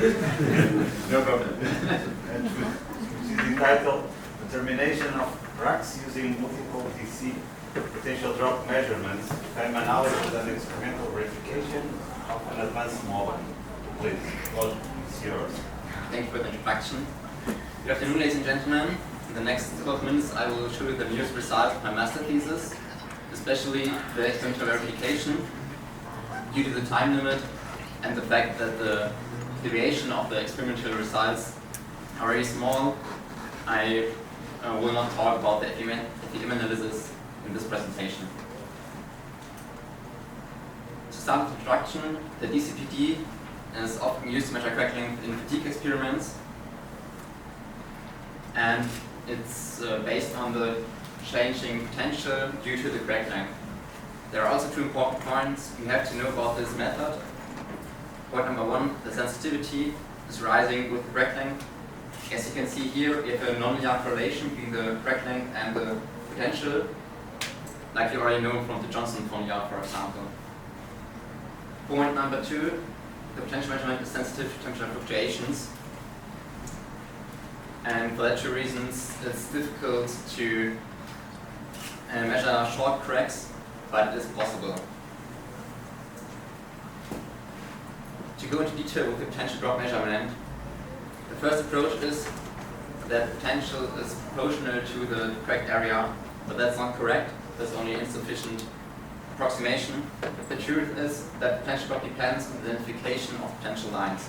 No problem. Which is entitled Determination of Cracks Using Multiple DC Potential Drop Measurements, FEM Analysis and Experimental Verification of an Advanced Model. Please, Lord, it's yours. Thank you for the introduction. Good afternoon, ladies and gentlemen. In the next couple of minutes, I will show you the newest results of my master thesis, especially the experimental verification. Due to the time limit and the fact that the deviation of the experimental results are very small, I will not talk about the FEM analysis in this presentation. To start with introduction, the DCPD is often used to measure crack length in fatigue experiments, and it's based on the changing potential due to the crack length. There are also two important points you have to know about this method. Point number one, the sensitivity is rising with the crack length. As you can see here, we have a nonlinear correlation between the crack length and the potential, like you already know from the Johnson formula, for example. Point number two, the potential measurement is sensitive to temperature fluctuations. And for that two reasons, it's difficult to measure short cracks, but it is possible. To go into detail with the potential drop measurement, the first approach is that potential is proportional to the cracked area, but that's not correct. That's only insufficient approximation. The truth is that potential drop depends on the identification of potential lines.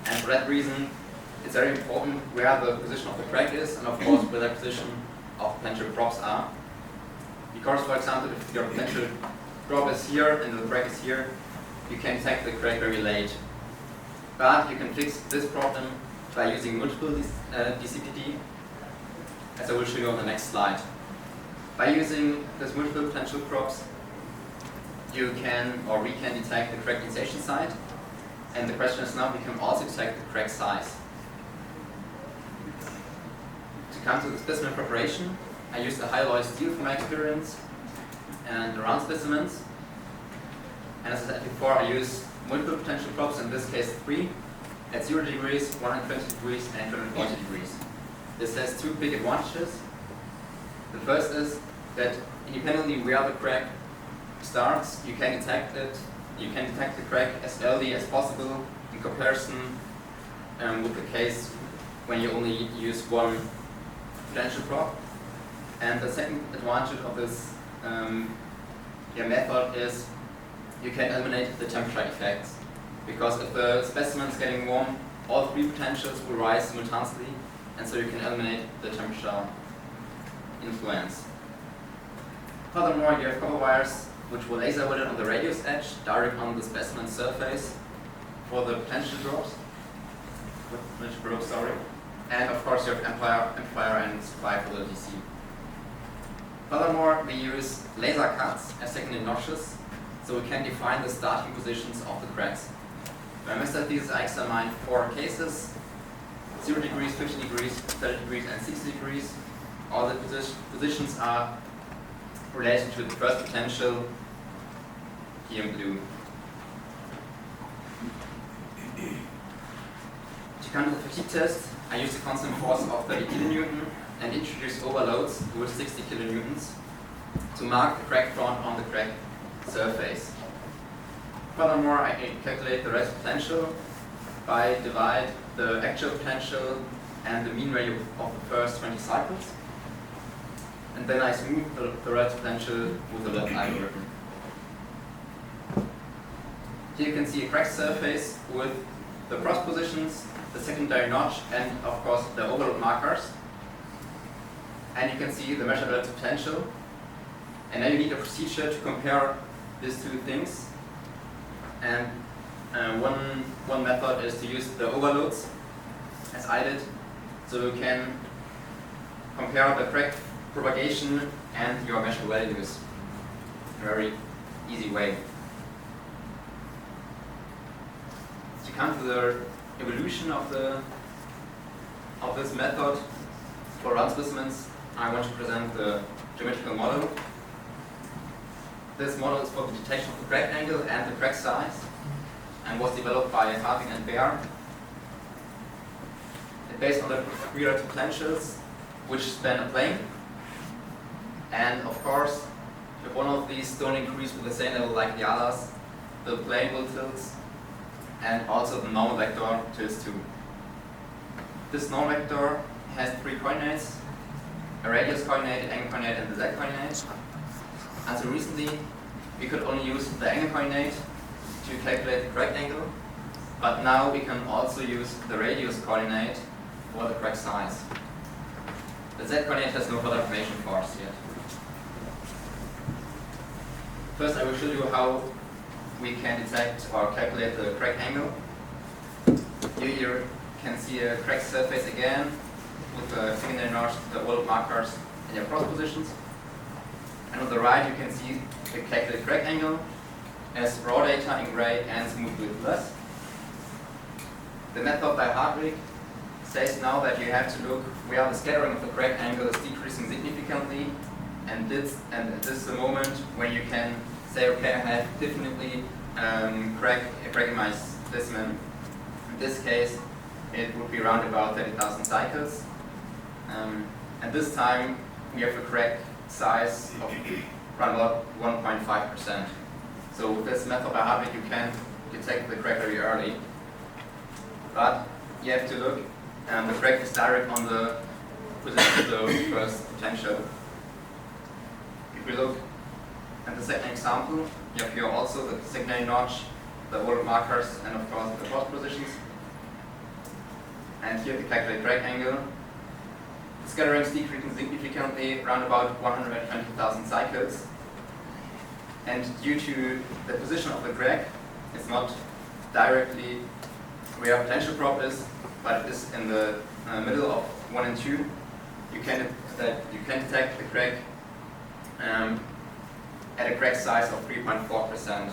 And for that reason, it's very important where the position of the crack is, and of course where the position of potential drops are. Because, for example, if your potential drop is here and the crack is here, you can detect the crack very late. But you can fix this problem by using multiple DCPD, as I will show you on the next slide. By using this multiple potential props, you can, or we can, detect the crack initiation site, and the question is now we can also detect the crack size. To come to the specimen preparation, I used a high alloy steel from my experience and the round specimens. And as I said before, I use multiple potential props, in this case 3, at 0 degrees, 120 degrees, and 240 degrees. This has two big advantages. The first is that independently where the crack starts, you can detect it. You can detect the crack as early as possible in comparison with the case when you only use one potential prop. And the second advantage of this method is you can eliminate the temperature effects. Because if the specimen is getting warm, all three potentials will rise simultaneously, and so you can eliminate the temperature influence. Furthermore, you have copper wires which will laser welded on the radius edge, direct on the specimen surface for the potential drops. And of course you have amplifier and supply for the DC. Furthermore, we use laser cuts as secondary notches, so we can define the starting positions of the cracks. My master thesis, I examined 4 cases: 0 degrees, 50 degrees, 30 degrees, and 60 degrees. All the positions are related to the first potential, here in blue. To come to the fatigue test, I used a constant force of 30 kN and introduced overloads with 60 kilonewtons to mark the crack front on the crack surface. Furthermore, I calculate the rest potential by divide the actual potential and the mean value of the first 20 cycles. And then I smooth the rest potential with the left algorithm. Here you can see a crack surface with the cross positions, the secondary notch, and of course the overload markers. And you can see the measured relative potential. And now you need a procedure to compare these two things. And one method is to use the overloads, as I did, so you can compare the crack propagation and your measured values in a very easy way. To come to the evolution of this method for round specimens, I want to present the geometrical model. This model is for the detection of the crack angle and the crack size. and was developed by Nahbein and Baer. It's based on the relative potentials which span a plane. And of course, if one of these don't increase with the same level like the others, the plane will tilt, and also the normal vector tilts too. This normal vector has three coordinates: a radius coordinate, an angle coordinate, and the z coordinate. Until recently, we could only use the angle coordinate to calculate the correct angle, but now we can also use the radius coordinate for the correct size. The z coordinate has no further information for us yet. First, I will show you how we can detect or calculate the correct angle. Here you can see a correct surface again with the secondary notch, the old markers in your cross positions. And on the right you can see the calculated correct angle as raw data in gray and smooth with less. The method by Hartwig says now that you have to look where the scattering of the correct angle is decreasing significantly, and this is the moment when you can say, okay, I have definitely correct in my specimen. In this case, it would be around about 30,000 cycles. And this time, we have a correct size of around about 1.5%. So with this method by Hartwig, you can detect the correct very early. But you have to look, the correct is direct on the position of the first potential. If we look at the second example, you have here also the secondary notch, the old markers, and of course the cross positions. And here we calculate correct angle. The scattering is decreasing significantly, around about 120,000 cycles. And due to the position of the Greg, it's not directly where potential drop is, but it is in the middle of 1 and 2. You can detect the Greg at a correct size of 3.4%.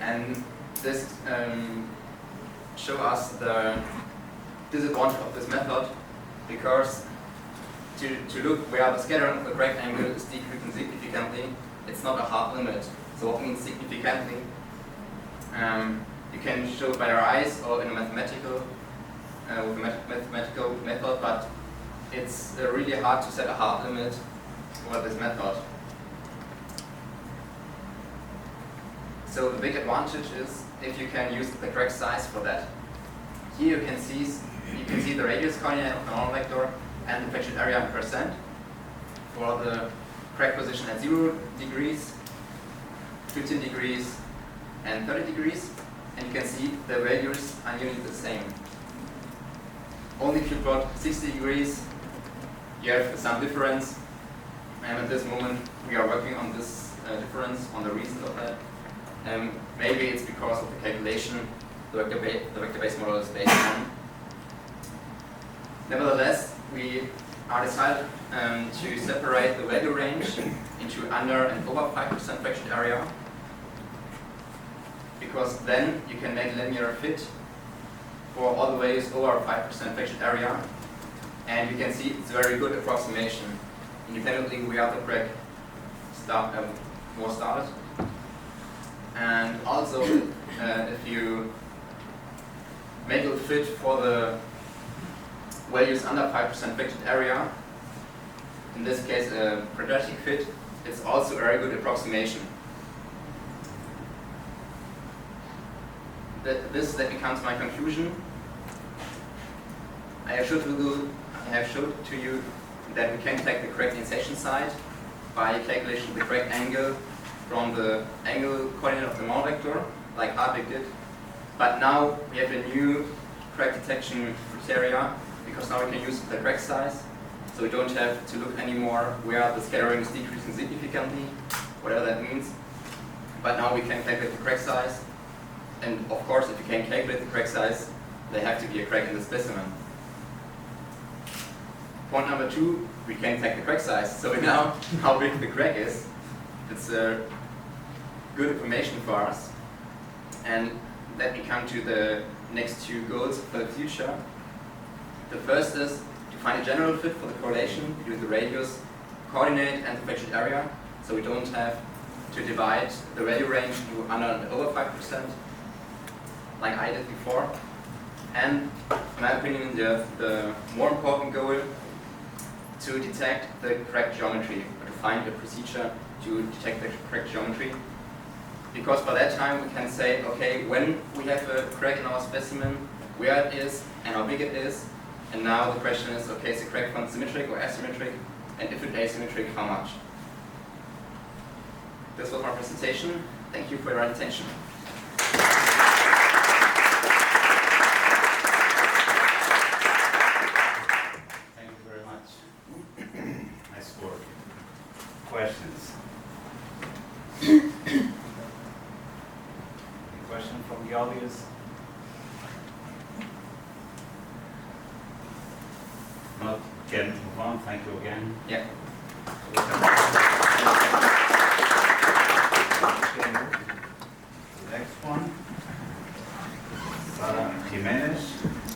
And this shows us the disadvantage of this method, because to look where the scattering of the correct angle is decreasing significantly, it's not a hard limit. So what means significantly? You can show it by your eyes or in a mathematical method, but it's really hard to set a hard limit for this method. So the big advantage is if you can use the correct size for that. Here you can see the radius coordinate of the normal vector and the affected area in percent for the correct position at 0 degrees, 15 degrees, and 30 degrees. And you can see the values are nearly the same. Only if you plot 60 degrees, you have some difference. And at this moment, we are working on this difference, on the reason of that. Maybe it's because of the calculation the vector-based model is based on. Nevertheless, we are decided to separate the value range into under and over 5% fractured area, because then you can make linear fit for all the values over 5% fractured area, and you can see it's a very good approximation. Independently, we have the correct more started. And also, if you make a fit for the values under 5% fractured area, in this case a quadratic fit, it's also a very good approximation. That becomes my conclusion. I have showed to you that we can take the correct insertion side by calculation of the correct angle from the angle coordinate of the normal vector, like Hartwig did. But now we have a new correct detection criteria, because now we can use the correct size. So we don't have to look anymore where the scattering is decreasing significantly, whatever that means. But now we can calculate the correct size. And of course, if you can calculate the correct size, they have to be a crack in the specimen. Point number 2, we can take the crack size. So we know how big the crack is. It's good information for us. And let me come to the next 2 goals for the future. The first is to find a general fit for the correlation between the radius coordinate and the fractured area. So we don't have to divide the value range to under and over 5%, like I did before. And in my opinion, the more important goal to detect the correct geometry, or to find a procedure to detect the correct geometry. Because by that time we can say, okay, when we have a crack in our specimen, where it is and how big it is. And now the question is, okay, is the crack front symmetric or asymmetric? And if it's asymmetric, how much? This was my presentation. Thank you for your attention. Thank you very much. Nice work. Questions? Any question from the audience? Not, can move on. Thank you again. Yeah. The next one, Sara Jimenez.